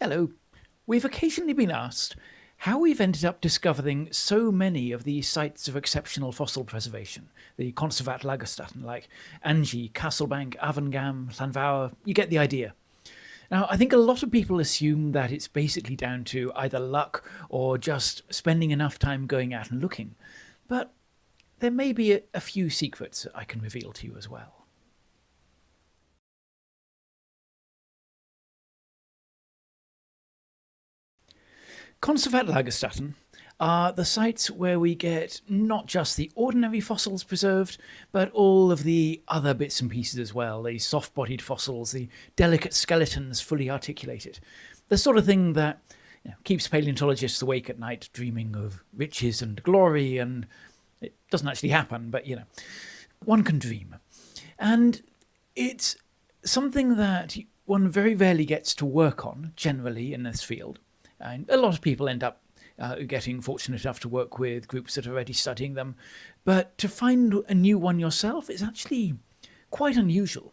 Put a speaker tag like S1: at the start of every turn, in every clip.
S1: Hello. We've occasionally been asked how we've ended up discovering so many of these sites of exceptional fossil preservation, the Konservat-Lagerstatten, like Angie, Castlebank, Avangam, Llanfair. You get the idea. Now, I think a lot of people assume that it's basically down to either luck or just spending enough time going out and looking. But there may be a few secrets I can reveal to you as well. Konservat-Lagerstatten are the sites where we get not just the ordinary fossils preserved, but all of the other bits and pieces as well, the soft-bodied fossils, the delicate skeletons fully articulated. The sort of thing that keeps paleontologists awake at night dreaming of riches and glory, and it doesn't actually happen, but one can dream. And it's something that one very rarely gets to work on, generally, in this field. And a lot of people end up getting fortunate enough to work with groups that are already studying them. But to find a new one yourself is actually quite unusual.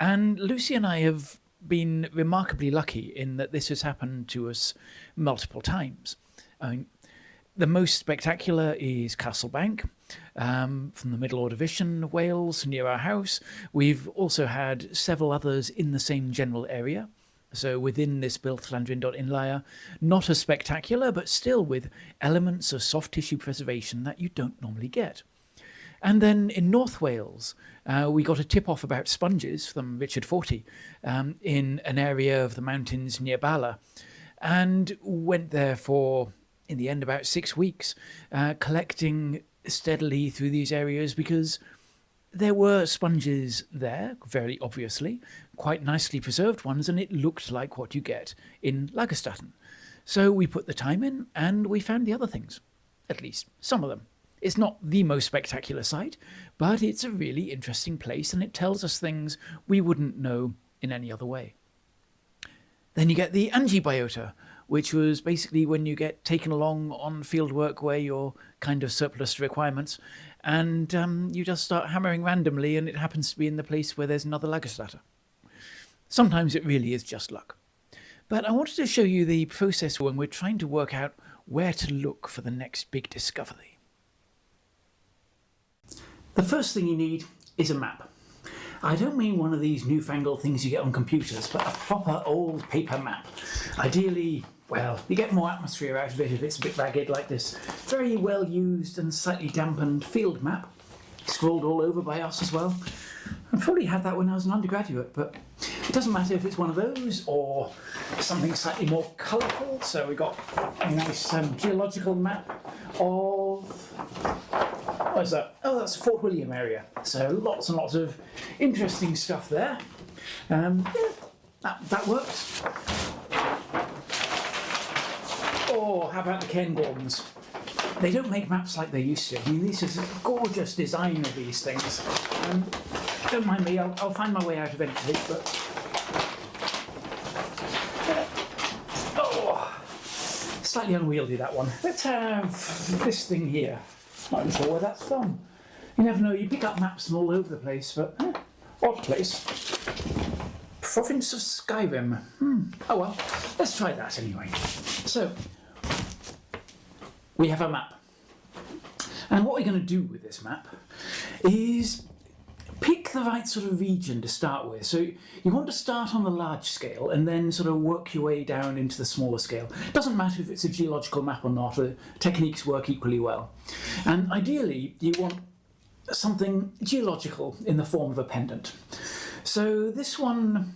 S1: And Lucy and I have been remarkably lucky in that this has happened to us multiple times. I mean, the most spectacular is Castlebank, from the Middle Ordovician of Wales near our house. We've also had several others in the same general area. So within this built Llandrindod inlier, not as spectacular, but still with elements of soft tissue preservation that you don't normally get. And then in North Wales, we got a tip-off about sponges from Richard Forty in an area of the mountains near Bala, and went there for, in the end, about 6 weeks, collecting steadily through these areas because there were sponges there, very obviously, quite nicely preserved ones, and it looked like what you get in Lagerstatten. So we put the time in, and we found the other things, at least some of them. It's not the most spectacular site, but it's a really interesting place, and it tells us things we wouldn't know in any other way. Then you get the Angie biota, which was basically when you get taken along on field work where you're kind of surplus to requirements, and you just start hammering randomly, and it happens to be in the place where there's another Lagerstatter. Sometimes it really is just luck. But I wanted to show you the process when we're trying to work out where to look for the next big discovery. The first thing you need is a map. I don't mean one of these newfangled things you get on computers, but a proper old paper map. Ideally, well, you get more atmosphere out of it if it's a bit ragged like this. Very well used and slightly dampened field map, scrawled all over by us as well. I probably had that when I was an undergraduate, but it doesn't matter if it's one of those or something slightly more colourful. So we got a nice geological map of, what is that? Oh, that's Fort William area. So lots and lots of interesting stuff there. That works. Or how about the Cairngorms? They don't make maps like they used to. I mean, this is a gorgeous design of these things. Don't mind me, I'll find my way out eventually, but... Oh, slightly unwieldy, that one. Let's have this thing here. Not even sure where that's from. You never know, you pick up maps from all over the place, but odd place. Province of Skyrim. Oh well, let's try that anyway. So, we have a map. And what we're going to do with this map is pick the right sort of region to start with. So you want to start on the large scale and then sort of work your way down into the smaller scale. It doesn't matter if it's a geological map or not, the techniques work equally well. And ideally, you want something geological in the form of a pendant. So this one,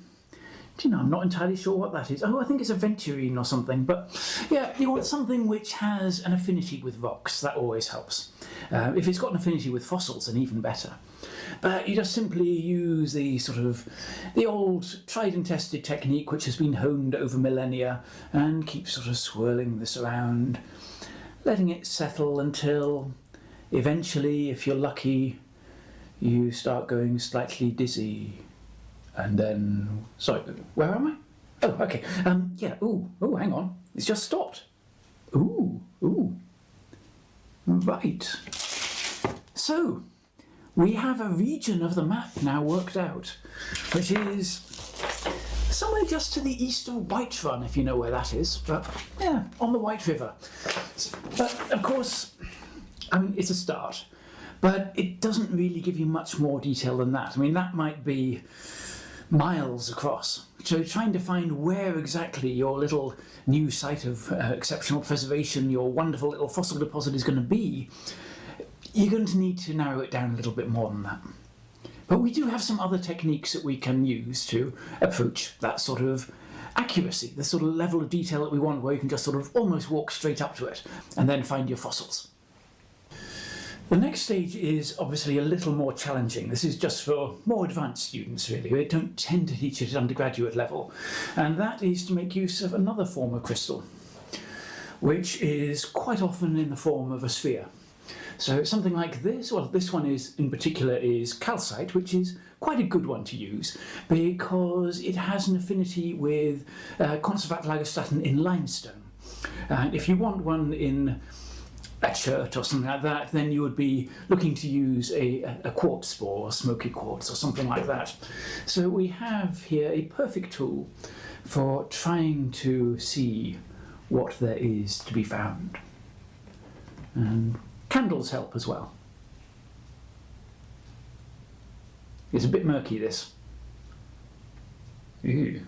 S1: I'm not entirely sure what that is. Oh, I think it's a venturine or something. But yeah, you want something which has an affinity with rocks. That always helps. If it's got an affinity with fossils, then even better. But you just simply use the old tried and tested technique which has been honed over millennia and keep sort of swirling this around, letting it settle until eventually, if you're lucky, you start going slightly dizzy. And then, sorry, where am I? Oh, okay. Yeah, ooh, hang on. It's just stopped. Ooh. Right. So, we have a region of the map now worked out, which is somewhere just to the east of Whiterun, if you know where that is. But yeah, on the White River. But of course, I mean, it's a start. But it doesn't really give you much more detail than that. I mean, that might be miles across. So trying to find where exactly your little new site of exceptional preservation, your wonderful little fossil deposit is going to be, you're going to need to narrow it down a little bit more than that. But we do have some other techniques that we can use to approach that sort of accuracy, the sort of level of detail that we want, where you can just sort of almost walk straight up to it and then find your fossils. The next stage is obviously a little more challenging. This is just for more advanced students, really. They don't tend to teach it at undergraduate level. And that is to make use of another form of crystal, which is quite often in the form of a sphere. So something like this, well, this one is in particular is calcite, which is quite a good one to use because it has an affinity with Konservat-Lagerstatten in limestone. And if you want one in a chert or something like that, then you would be looking to use a quartz spore or smoky quartz or something like that. So we have here a perfect tool for trying to see what there is to be found. And candles help as well. It's a bit murky, this. Ew.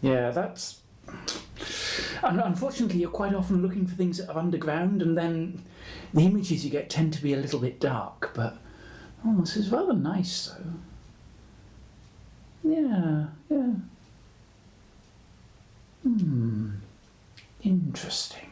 S1: Yeah, that's... Unfortunately, you're quite often looking for things that are underground, and then the images you get tend to be a little bit dark, but oh, this is rather nice, though. Yeah. Interesting.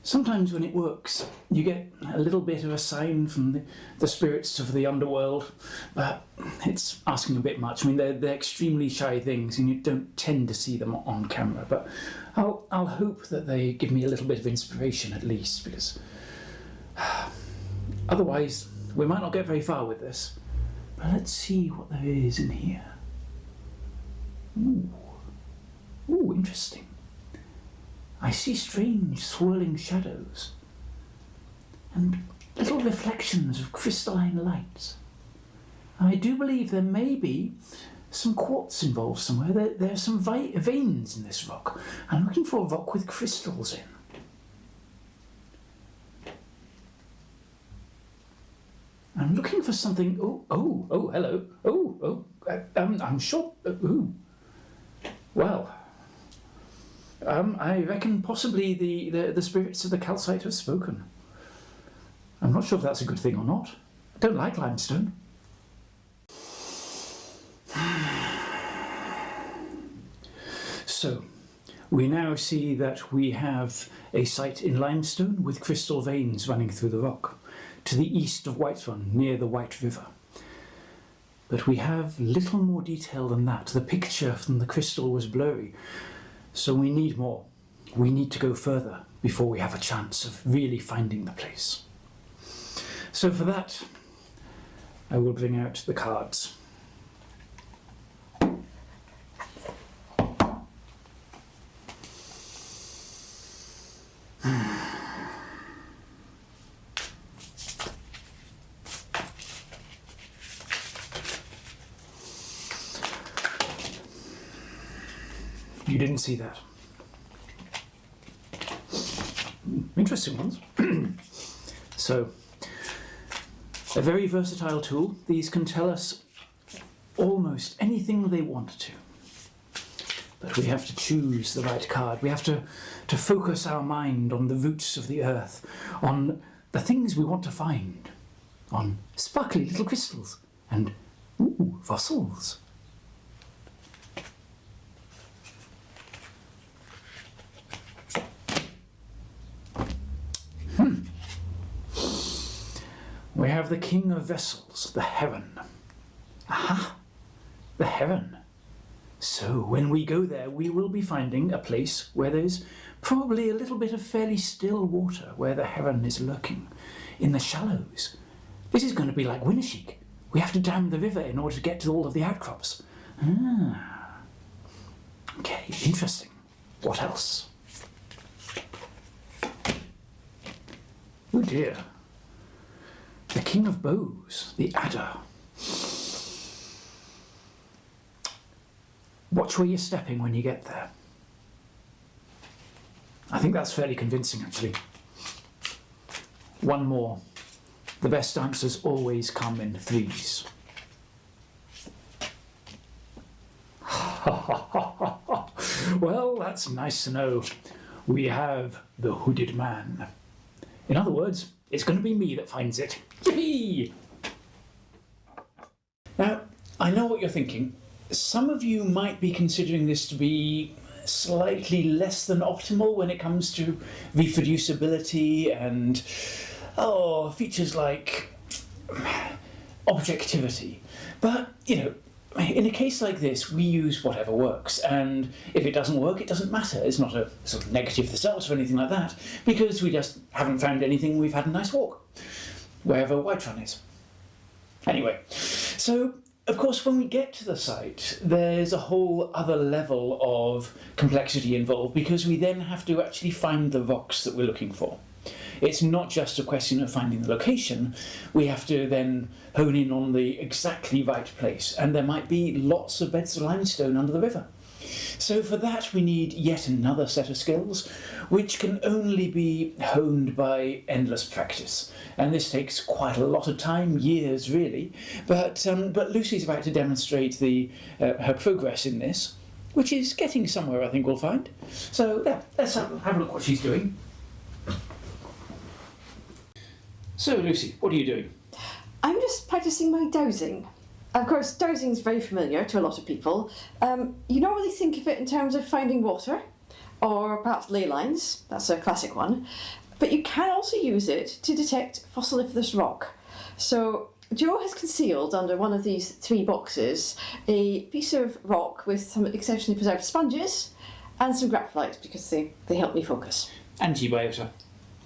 S1: Sometimes when it works, you get a little bit of a sign from the spirits of the underworld, but it's asking a bit much. I mean, they're extremely shy things, and you don't tend to see them on camera, but I'll hope that they give me a little bit of inspiration at least, because otherwise we might not get very far with this. But let's see what there is in here. Ooh, interesting. I see strange swirling shadows and little reflections of crystalline lights. I do believe there may be some quartz involved somewhere. There are some veins in this rock. I'm looking for a rock with crystals in. I'm looking for something... Oh, hello. I'm sure... Well... I reckon possibly the spirits of the calcite have spoken. I'm not sure if that's a good thing or not. I don't like limestone. So, we now see that we have a site in limestone with crystal veins running through the rock, to the east of Whiterun, near the White River. But we have little more detail than that. The picture from the crystal was blurry. So we need more. We need to go further before we have a chance of really finding the place. So for that, I will bring out the cards. You didn't see that. Interesting ones. So, a very versatile tool. These can tell us almost anything they want to. But we have to choose the right card. We have to focus our mind on the roots of the earth, on the things we want to find, on sparkly little crystals and fossils. We have the King of Vessels, the Heron. Aha! The Heron. So when we go there, we will be finding a place where there's probably a little bit of fairly still water where the heron is lurking, in the shallows. This is going to be like Winnesheik. We have to dam the river in order to get to all of the outcrops. Okay, interesting. What else? Oh dear. The King of Bows, the Adder. Watch where you're stepping when you get there. I think that's fairly convincing, actually. One more. The best answers always come in threes. Well, that's nice to know. We have the hooded man. In other words, it's going to be me that finds it. Yippee! Now, I know what you're thinking. Some of you might be considering this to be slightly less than optimal when it comes to reproducibility and features like objectivity. But, in a case like this, we use whatever works, and if it doesn't work, it doesn't matter. It's not a sort of negative result or anything like that, because we just haven't found anything. We've had a nice walk, wherever Whiterun is. Anyway, so of course when we get to the site, there's a whole other level of complexity involved, because we then have to actually find the rocks that we're looking for. It's not just a question of finding the location, we have to then hone in on the exactly right place, and there might be lots of beds of limestone under the river. So for that we need yet another set of skills, which can only be honed by endless practice. And this takes quite a lot of time, years really, but Lucy's about to demonstrate her progress in this, which is getting somewhere, I think we'll find. So yeah, let's have a look what she's doing. So, Lucy, what are you doing?
S2: I'm just practicing my dowsing. Of course, dowsing is very familiar to a lot of people. You normally think of it in terms of finding water, or perhaps ley lines, that's a classic one, but you can also use it to detect fossiliferous rock. So, Joe has concealed under one of these 3 boxes a piece of rock with some exceptionally preserved sponges and some grapholite, because they help me focus.
S1: Antibiota.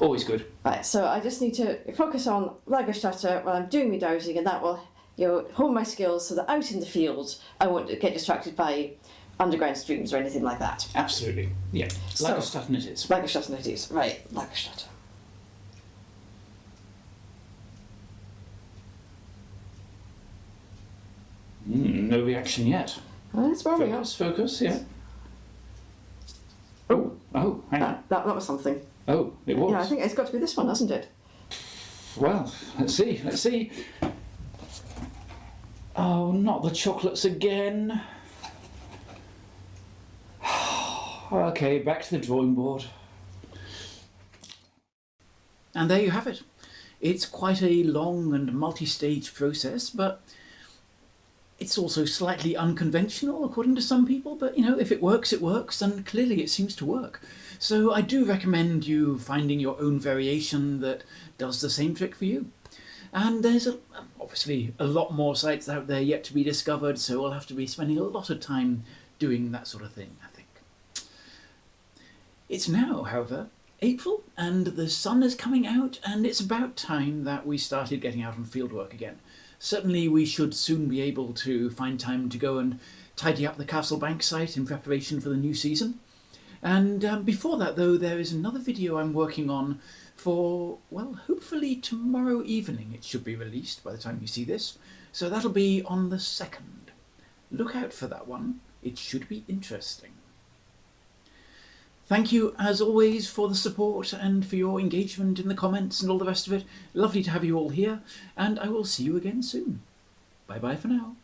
S1: Always good.
S2: Right, so I just need to focus on Lagerstatten while I'm doing my dowsing, and that will hone my skills so that out in the field I won't get distracted by underground streams or anything like that.
S1: Absolutely, yeah. Lagerstatten it is.
S2: Lagerstatten it is, right, Lagerstatten.
S1: No reaction yet.
S2: Well, it's warming up.
S1: Focus, yeah. Oh, hang on.
S2: That was something.
S1: Oh, it was.
S2: Yeah, I think it's got to be this one, hasn't it?
S1: Well, let's see. Oh, not the chocolates again. Okay, back to the drawing board. And there you have it. It's quite a long and multi-stage process, but it's also slightly unconventional according to some people, but if it works, it works, and clearly it seems to work. So I do recommend you finding your own variation that does the same trick for you. And there's obviously a lot more sites out there yet to be discovered, so we'll have to be spending a lot of time doing that sort of thing, I think. It's now, however, April, and the sun is coming out, and it's about time that we started getting out on fieldwork again. Certainly we should soon be able to find time to go and tidy up the Castle Bank site in preparation for the new season. And before that, though, there is another video I'm working on for, well, hopefully tomorrow evening it should be released by the time you see this. So that'll be on the 2nd. Look out for that one. It should be interesting. Thank you, as always, for the support and for your engagement in the comments and all the rest of it. Lovely to have you all here, and I will see you again soon. Bye-bye for now.